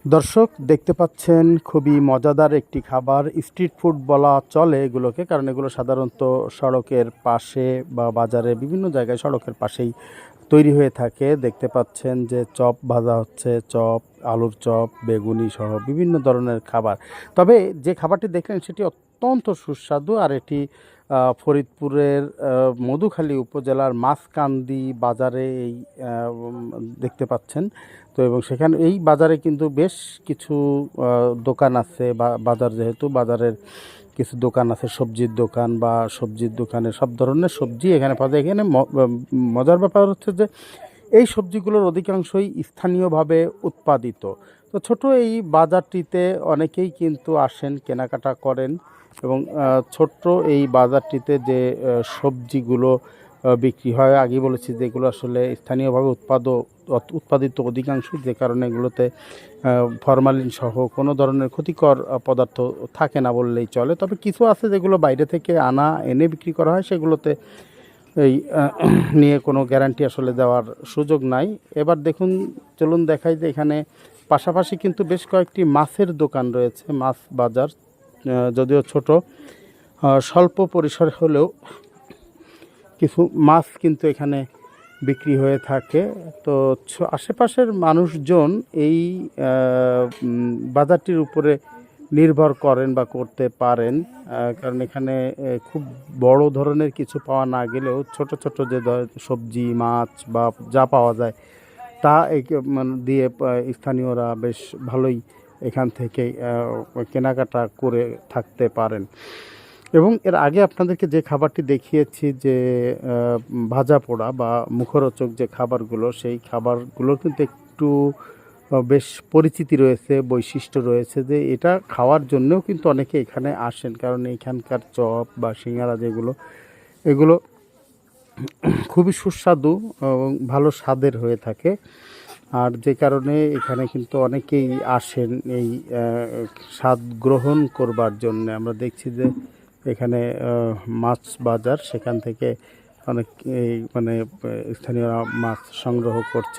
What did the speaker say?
দর্শক দেখতে পাচ্ছেন খুবই মজাদার একটি খাবার, স্ট্রিট ফুড বলা চলে এগুলোকে, কারণ এগুলো সাধারণত সড়কের পাশে বা বাজারে বিভিন্ন জায়গায় সড়কের পাশেই তৈরি হয়ে থাকে। দেখতে পাচ্ছেন যে চপ ভাজা হচ্ছে, চপ, আলুর চপ, বেগুনি সহ বিভিন্ন ধরনের খাবার। তবে যে খাবারটি দেখলেন সেটি অত্যন্ত সুস্বাদু, আর এটি ফরিদপুরের মধুখালী উপজেলার মাছকান্দি বাজারে দেখতে পাচ্ছেন। তো এবং সেখানে এই বাজারে কিন্তু বেশ কিছু দোকান আছে, বা বাজার যেহেতু বাজারের কিছু দোকান আছে, সবজির দোকান বা সবজির দোকানে সব ধরনের সবজি এখানে পাওয়া যায়। এখানে মজার ব্যাপার হচ্ছে যে এই সবজিগুলোর অধিকাংশই স্থানীয়ভাবে উৎপাদিত। তো ছোট এই বাজারটিতে অনেকেই কিন্তু আসেন, কেনাকাটা করেন, এবং ছোট্ট এই বাজারটিতে যে সবজিগুলো বিক্রি হয়, আগেই বলেছি যে এগুলো আসলে স্থানীয়ভাবে উৎপাদিত অধিকাংশ, যে কারণে এগুলোতে ফরমালিন সহ কোনো ধরনের ক্ষতিকর পদার্থ থাকে না বললেই চলে। তবে কিছু আছে যেগুলো বাইরে থেকে এনে বিক্রি করা হয়, সেগুলোতে এই নিয়ে কোনো গ্যারান্টি আসলে দেওয়ার সুযোগ নাই। এবার দেখুন, চলুন দেখাই যে এখানে পাশাপাশি কিন্তু বেশ কয়েকটি মাছের দোকান রয়েছে, মাছ বাজার। যদিও ছোট, স্বল্প পরিসর হলেও কিছু মাছ কিন্তু এখানে বিক্রি হয়ে থাকে। তো আশেপাশের মানুষজন এই বাজারটির উপরে নির্ভর করেন বা করতে পারেন, কারণ এখানে খুব বড় ধরনের কিছু পাওয়া না গেলেও ছোট ছোট যে সবজি, মাছ বা যা পাওয়া যায় তা দিয়ে স্থানীয়রা বেশ ভালোই এখান থেকে কেনাকাটা করে থাকতে পারেন। এবং এর আগে আপনাদেরকে যে খাবারটি দেখিয়েছি, যে ভাজা পোড়া বা মুখরোচক যে খাবারগুলো, সেই খাবারগুলোর কিন্তু একটু বেশ পরিচিতি রয়েছে, বৈশিষ্ট্য রয়েছে, যে এটা খাওয়ার জন্যও কিন্তু অনেকে এখানে আসেন, কারণ এখানকার চপ বা সিঙ্গারা যেগুলো, এগুলো খুবই সুস্বাদু এবং ভালো স্বাদের হয়ে থাকে। আর যে কারণে এখানে কিন্তু অনেকেই আসেন এই স্বাদ গ্রহণ করবার জন্য। আমরা দেখছি যে এখানে মাছ বাজার, সেখান থেকে অনেক এই স্থানীয়রা মাছ সংগ্রহ করছে।